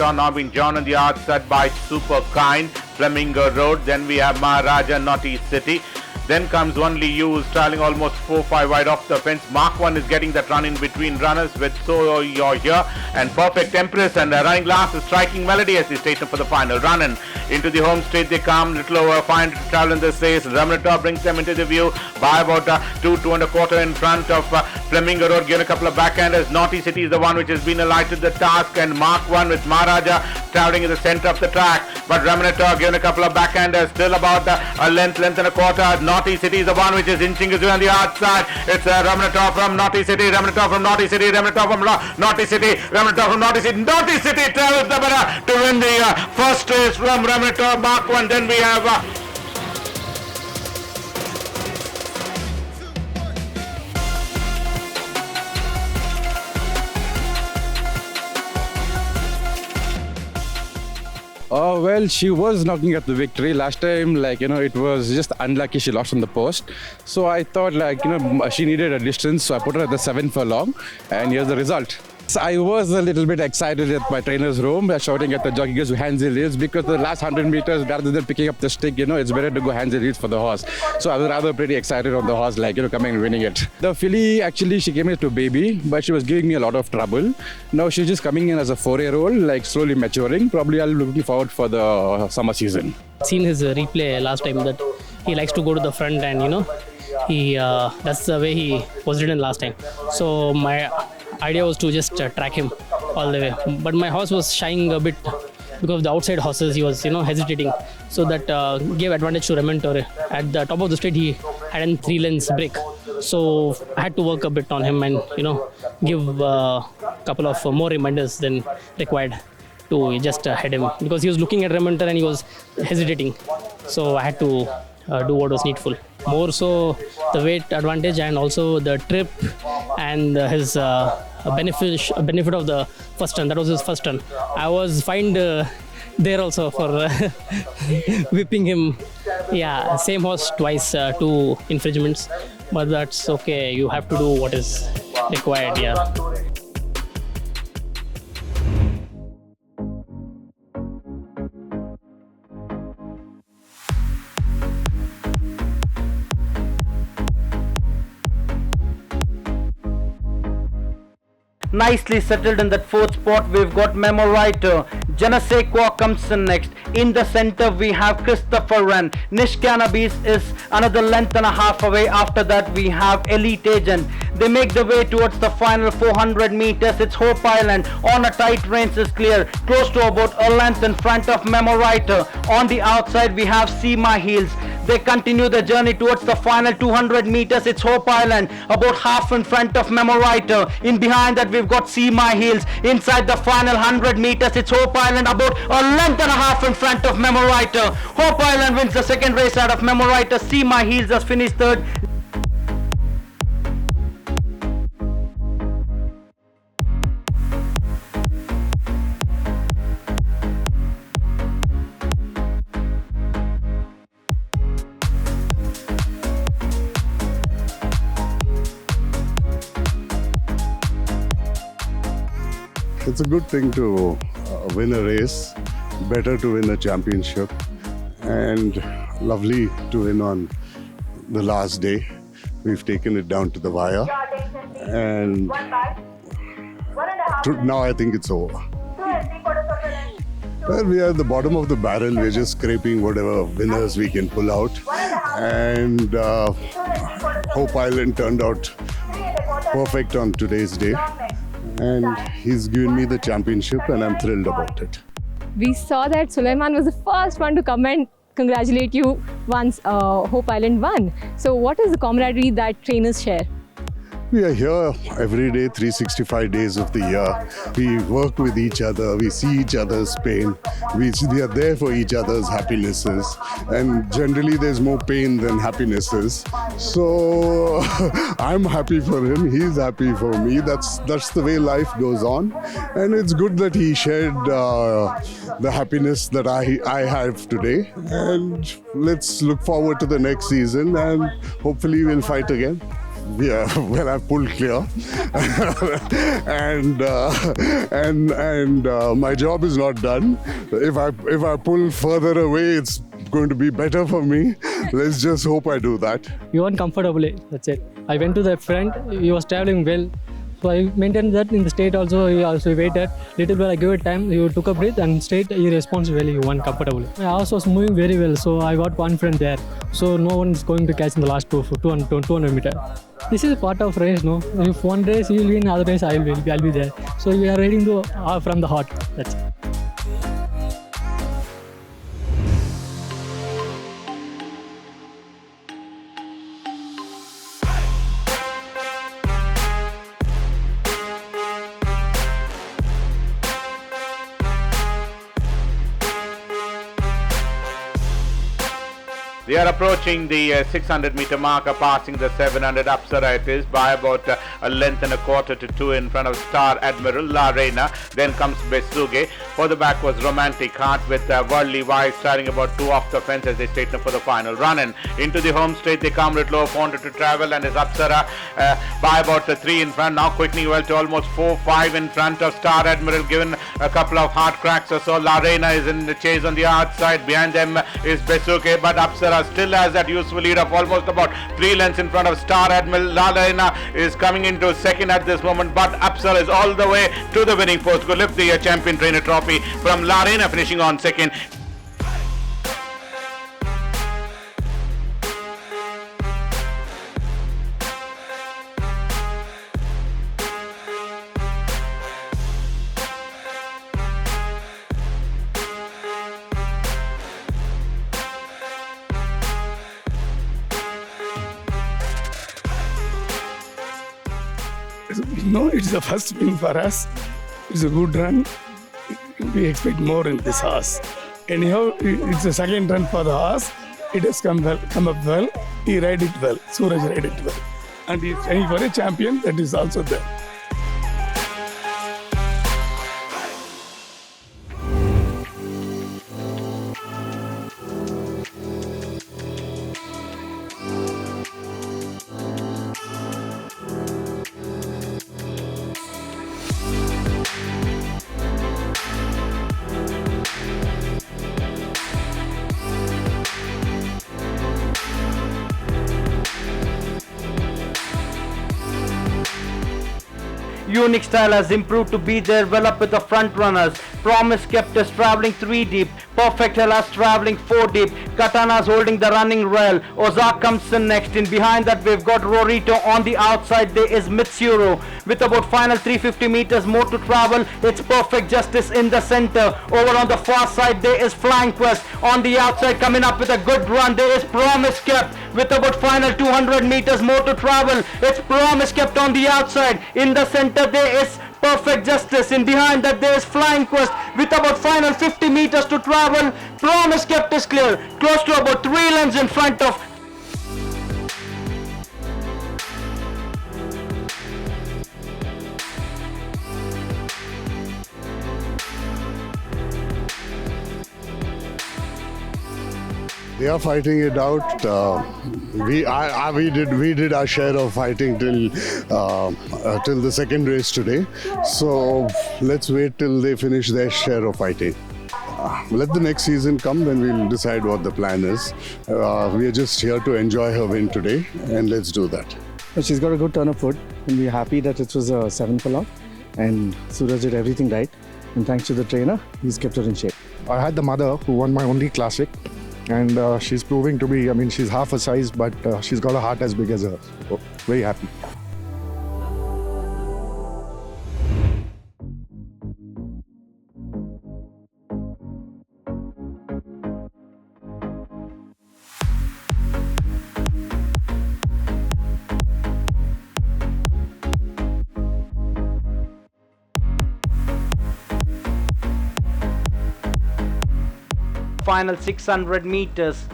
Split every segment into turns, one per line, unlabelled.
Ramator now being drawn on the outside by Super Kind, Flamingo Road. Then we have Maharaja, Naughty City. Then comes Only You, who's traveling almost 4-5 wide off the fence. Mark 1 is getting that run in between runners with So You're Here and Perfect Empress, and running last is Striking Melody as he stationed for the final run. And into the home straight they come, little over 500 to travel in this race. Ramator brings them into the view by about 2.25 in front of Flamingo Road, given a couple of backhanders. Naughty City is the one which has been alighted the task, and Mark 1 with Maharaja traveling in the center of the track. But Ramator given a couple of backhanders, still about a length and a quarter. Naughty City is the one which is inching his way on the outside. It's Ramator from Naughty City, Ramator from Naughty City, Ramator from Naughty City, Ramator from Naughty City. Naughty City travels the better to win the first race from Ramator, Mark 1. Then we have
well, she was knocking at the victory. Last time, it was just unlucky she lost on the post. So I thought, she needed a distance. So I put her at the 7 furlong. And here's the result. So I was a little bit excited at my trainer's room, shouting at the jockey guys who hands the leads, because the last 100 meters, rather than picking up the stick, it's better to go hands the leads for the horse. So I was rather pretty excited on the horse, coming and winning it. The filly, actually, she came in to baby, but she was giving me a lot of trouble. Now she's just coming in as a 4-year-old, slowly maturing. Probably I'll be looking forward for the summer season.
Seen his replay last time that he likes to go to the front, and he that's the way he was ridden last time. So my idea was to just track him all the way, but my horse was shying a bit because of the outside horses. He was hesitating, so that gave advantage to Ramator. At the top of the straight he had a 3 lengths break, so I had to work a bit on him and give a couple of more reminders than required to just head him, because he was looking at Ramator and he was hesitating, so I had to do what was needful. More so the weight advantage and also the trip and his benefit of the first turn. That was his first turn. I was fined there also for whipping him. Yeah, same horse twice, 2 infringements, but that's okay. You have to do what is required. Yeah.
Nicely settled in that 4th spot, we've got Memoriter. Janasekwa comes in next. In the center we have Christopher Wren. Nish Cannabis is another length and a half away. After that we have Elite Agent. They make the way towards the final 400 meters. It's Hope Island on a tight range is clear, close to about a length in front of Memoriter. On the outside we have See My Heels. They continue the journey towards the final 200 meters. It's Hope Island about half in front of Memoriter. In behind that we've got See My Heels. Inside the final 100 meters, it's Hope Island about a length and a half in front of Memoriter. Hope Island wins the second race out of Memoriter. See My Heels has finished 3rd.
It's a good thing to win a race, better to win a championship, and lovely to win on the last day. We've taken it down to the wire, and now I think it's over. Well, we are at the bottom of the barrel. We're just scraping whatever winners we can pull out, and Hope Island turned out perfect on today's day. And he's given me the championship, and I'm thrilled about it.
We saw that Sulaiman was the first one to come and congratulate you once Hope Island won. So what is the camaraderie that trainers share?
We are here every day, 365 days of the year. We work with each other, we see each other's pain, we are there for each other's happinesses, and generally there's more pain than happinesses. So I'm happy for him, he's happy for me. That's the way life goes on, and it's good that he shared the happiness that I have today. And let's look forward to the next season, and hopefully we'll fight again. yeah, when I pulled clear, and my job is not done. If I pull further away, it's going to be better for me. Let's just hope I do that.
We won comfortably. That's it. I went to the front. He was traveling well. So I maintained that in the straight also. He also waited little bit. I gave it time. He took a breath and straight he responded well. He won comfortably. My horse was moving very well, so I got confident there. So no one is going to catch in the last 200 meters. This is part of race, no? If one race he will win, other race I'll be there. So we are riding from the heart. That's it.
They are approaching the 600 meter marker, passing the 700 Apsara it is by about a length and a quarter to 2 in front of Star Admiral, La Reina. Then comes Besuge. For the back was Romantic Heart with Worldly Wise starting about 2 off the fence as they straighten up for the final run. And into the home straight they come with low 400 to travel, and is Apsara by about 3 in front. Now quickening well to almost 4-5 in front of Star Admiral, given a couple of hard cracks or so. La Reina is in the chase on the outside. Behind them is Besuke, but Apsara still has that useful lead of almost about 3 lengths in front of Star Admiral. La Reina is coming into second at this moment, but Apsara is all the way to the winning post. Go lift the Champion Trainer Trophy from La Reina, finishing on second.
No, it's the first win for us. It's a good run. We expect more in this horse. Anyhow, it's the second run for the horse. It has come up well. He ride it well. Suraj ride it well. And he's trying for a champion that is also there.
Unique Style has improved to be there, well up with the front runners. Promise Kept is traveling 3 deep. Perfect Hellas traveling 4 deep. Katana's holding the running rail. Ozark comes in next. In behind that we've got Rorito. On the outside there is Mitsuru. With about final 350 meters more to travel, it's Perfect Justice in the center. Over on the far side there is Flying Quest. On the outside coming up with a good run, there is Promise Kept. With about final 200 meters more to travel, it's Promise Kept on the outside. In the center there is Perfect Justice. In behind that there is Flying Quest. With about final 50 meters to travel, Promise Kept is clear. Close to about 3 lengths in front of
They are fighting it out. We did our share of fighting till the second race today. So let's wait till they finish their share of fighting. Let the next season come, then we'll decide what the plan is. We are just here to enjoy her win today, and let's do that.
She's got a good turn of foot, and we're happy that it was a 7 furlong, and Suraj did everything right. And thanks to the trainer, he's kept her in shape.
I had the mother who won my only classic, and she's proving to be, she's half her size, but she's got a heart as big as hers. So, very happy.
final 600 meters.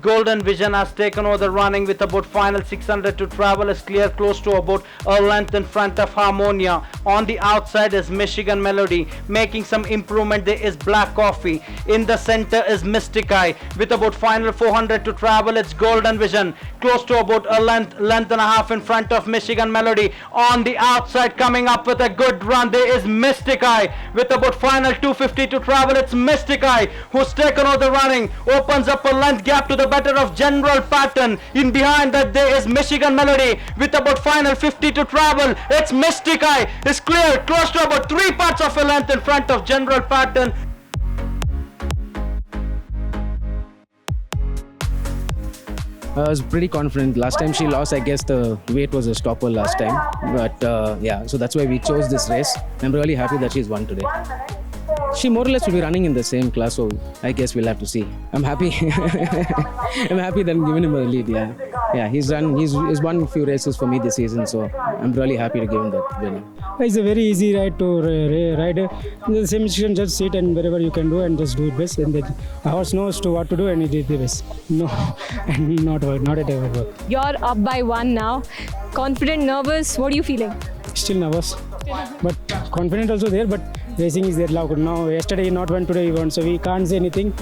Golden Vision has taken over the running with about final 600 to travel. Is clear close to about a length in front of Harmonia. On the outside is Michigan Melody. Making some improvement there is Black Coffee. In the center is Mystic Eye. With about final 400 to travel, it's Golden Vision. Close to about a length and a half in front of Michigan Melody. On the outside coming up with a good run there is Mystic Eye. With about final 250 to travel, it's Mystic Eye who's taken over the running. Opens up a length gap to the better of General Pattern. In behind that there is Michigan Melody. With about final 50 to travel, it's Mystic Eye. Is clear close to about 3 parts of a length in front of General Pattern.
I was pretty confident. Last time she lost, I guess the weight was a stopper last time. But yeah, so that's why we chose this race. I'm really happy that she's won today. She more or less will be running in the same class, so I guess we'll have to see. I'm happy. I'm happy that I'm giving him a lead. Yeah. He's won a few races for me this season, so I'm really happy to give him that winner.
It's a very easy ride to ride. In the same situation, just sit and wherever you can do and just do it best. And the horse knows to what to do and he did the best. No, and not at ever work.
You're up by 1 now. Confident, nervous. What are you feeling?
Still nervous, but confident also there. But racing is there now. Yesterday he not won, today he won, so we can't say anything.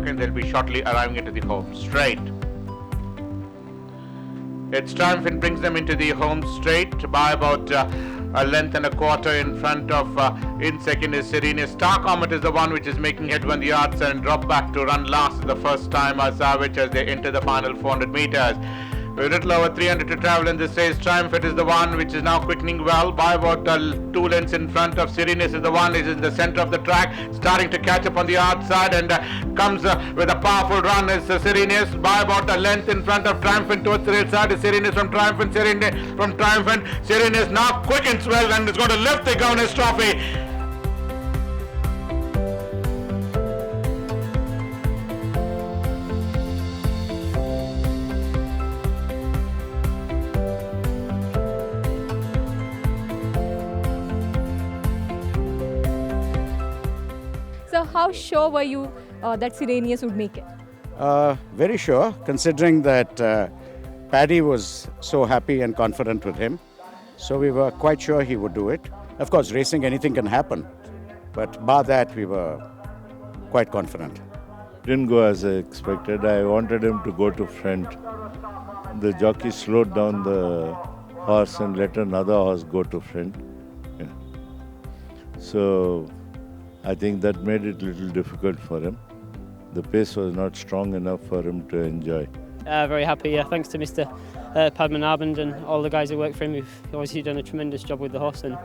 And they'll be shortly arriving into the home straight. It's Triumphant brings them into the home straight by about a length and a quarter in front of, in second is Serenus. Star Comet is the one which is making headway on the outside and drop back to run last the first time as Savage as they enter the final 400 meters. A little over 300 to travel in this race. Triumphant is the one which is now quickening well by about 2 lengths in front of Serenus is the one is in the center of the track, starting to catch up on the outside and comes with a powerful run is Serenus by about a length in front of Triumphant towards the right side is Serenus from Triumphant. Serenus now quickens well and is going to lift the Governor's Trophy.
So how sure were you that Sirenius would make it?
Very sure, considering that Paddy was so happy and confident with him. So we were quite sure he would do it. Of course, racing, anything can happen. But bar that, we were quite confident.
Didn't go as I expected. I wanted him to go to front. The jockey slowed down the horse and let another horse go to front. Yeah. So I think that made it a little difficult for him. The pace was not strong enough for him to enjoy.
Very happy, yeah. Thanks to Mr. Padmanabhan and all the guys who work for him who've obviously done a tremendous job with the horse, and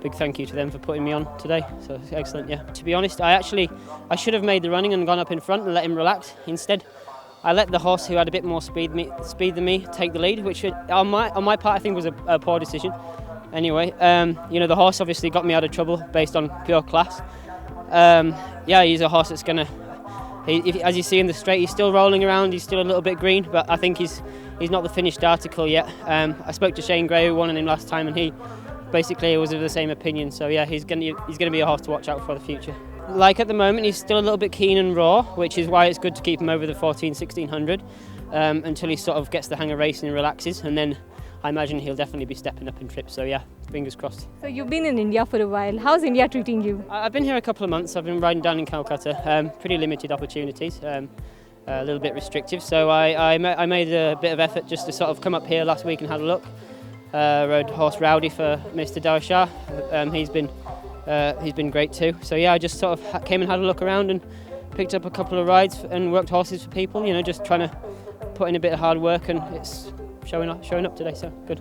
big thank you to them for putting me on today. So excellent, yeah. To be honest, I should have made the running and gone up in front and let him relax. Instead, I let the horse who had a bit more speed than me take the lead, which on my part I think was a poor decision. Anyway, the horse obviously got me out of trouble based on pure class. He's a horse that's gonna. As you see in the straight, he's still rolling around. He's still a little bit green, but I think he's not the finished article yet. I spoke to Shane Gray, who won him last time, and he basically was of the same opinion. So yeah, he's gonna be a horse to watch out for the future. Like at the moment, he's still a little bit keen and raw, which is why it's good to keep him over the 1600 until he sort of gets the hang of racing and relaxes, and then I imagine he'll definitely be stepping up in trips. So yeah, fingers crossed.
So you've been in India for a while. How's India treating you?
I've been here a couple of months. I've been riding down in Calcutta. Pretty limited opportunities, a little bit restrictive. So I made a bit of effort just to sort of come up here last week and had a look. Rode horse Rowdy for Mr. Dawashah. He's been great too. So yeah, I just sort of came and had a look around and picked up a couple of rides and worked horses for people. Just trying to put in a bit of hard work, and it's showing up today. So good.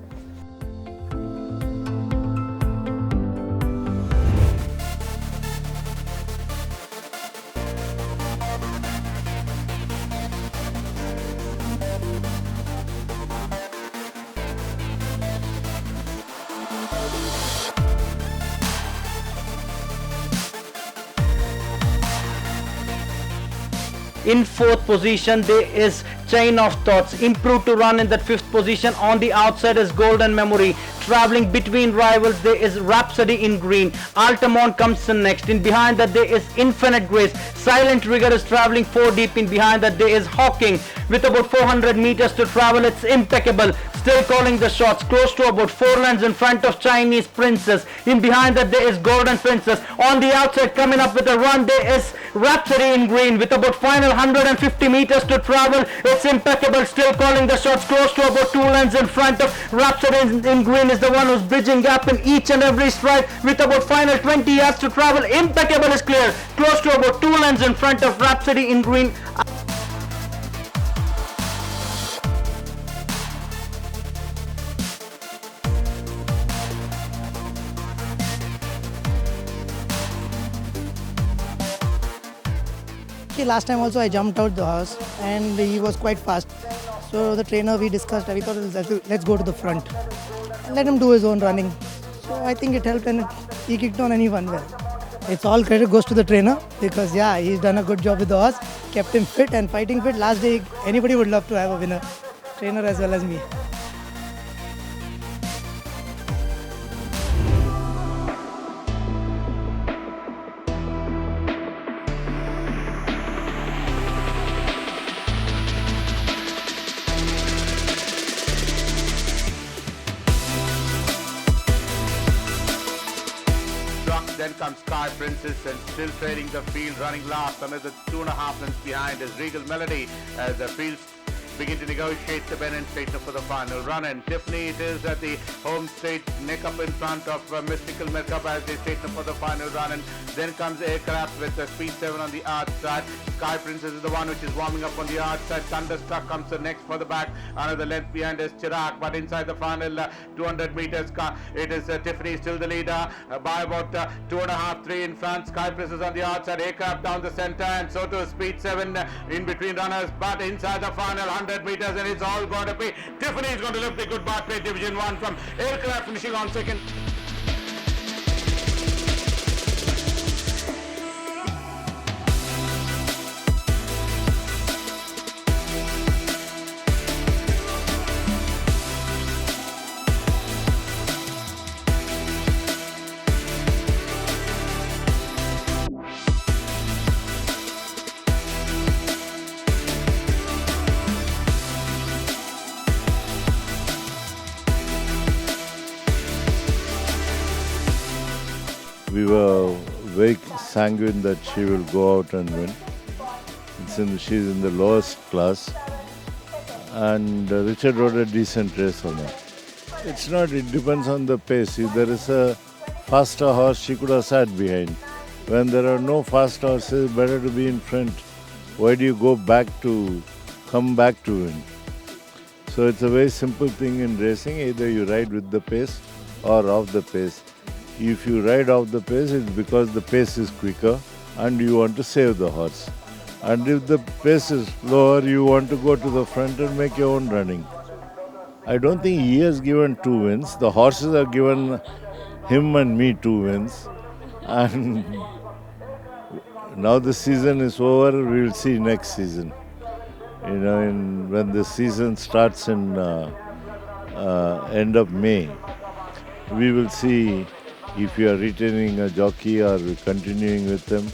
In 4th position there is Chain of Thoughts, improved to run in that 5th position. On the outside is Golden Memory. Traveling between rivals there is Rhapsody in green. Altamont comes in next. In behind that there is Infinite Grace. Silent Rigger is traveling 4 deep. In behind that there is Hawking with about 400 meters to travel. It's impeccable. Still calling the shots, close to about 4 lengths in front of Chinese Princess. In behind that there is Golden Princess. On the outside coming up with a run there is Rhapsody in green with about final 150 meters to travel. It's impeccable. Still calling the shots, close to about 2 lengths in front of Rhapsody in green is the one who's bridging gap in each and every stride with about final 20 yards to travel. Impeccable is clear, close to about 2 lengths in front of Rhapsody in green.
Last time also I jumped out the horse and he was quite fast. So the trainer, we discussed, we thought let's go to the front. Let him do his own running. So I think it helped and he kicked on and he won well. It's all credit goes to the trainer because yeah, he's done a good job with the horse, kept him fit and fighting fit. Last day, anybody would love to have a winner, trainer as well as me.
Then comes Sky Princess and still trailing the field, running last, another 2.5 lengths behind is Regal Melody as the field begin to negotiate the Ben and Straightener for the final run. And Tiffany, it is at the home state, neck up in front of Mystical Makeup as they straighten for the final run. And then comes Aircraft with Speed 7 on the outside. Sky Princess is the one which is warming up on the outside. Thunderstruck comes the next for the back. Another length behind is Chirag, but inside the final 200 meters, it is Tiffany still the leader by about 2.5, 3 in front. Sky Princess on the outside, Aircraft down the center, and so too Speed 7 in between runners. But inside the final 100 meters, and it's all going to be Tiffany is going to lift the Goodbye Plate Division 1 from Aircraft finishing on second.
We were very sanguine that she will go out and win. She's in the lowest class, and Richard rode a decent race on her. It's not, it depends on the pace. If there is a faster horse, she could have sat behind. When there are no fast horses, better to be in front. Why do you come back to win? So it's a very simple thing in racing. Either you ride with the pace or off the pace. If you ride off the pace, it's because the pace is quicker and you want to save the horse. And if the pace is lower, you want to go to the front and make your own running. I don't think he has given 2 wins. The horses have given him and me 2 wins. And now the season is over, we will see next season. You know, when the season starts in end of May, we will see if you are retaining a jockey or continuing with them,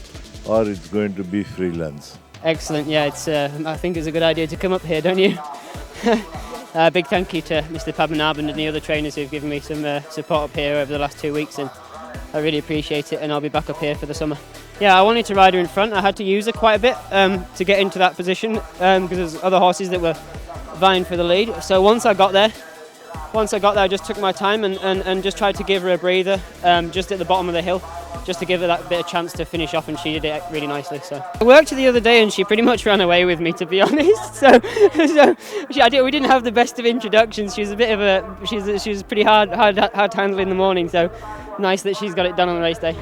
or it's going to be freelance.
Excellent, yeah, it's. I think it's a good idea to come up here, don't you? Big thank you to Mr. Padmanabhan and the other trainers who've given me some support up here over the last 2 weeks, and I really appreciate it, and I'll be back up here for the summer. Yeah, I wanted to ride her in front. I had to use her quite a bit to get into that position because there's other horses that were vying for the lead. So once I got there, I just took my time and just tried to give her a breather just at the bottom of the hill, just to give her that bit of chance to finish off, and she did it really nicely. So I worked her the other day and she pretty much ran away with me, to be honest. So we didn't have the best of introductions. She was a bit of she was pretty hard to handle in the morning. So nice that she's got it done on the race day.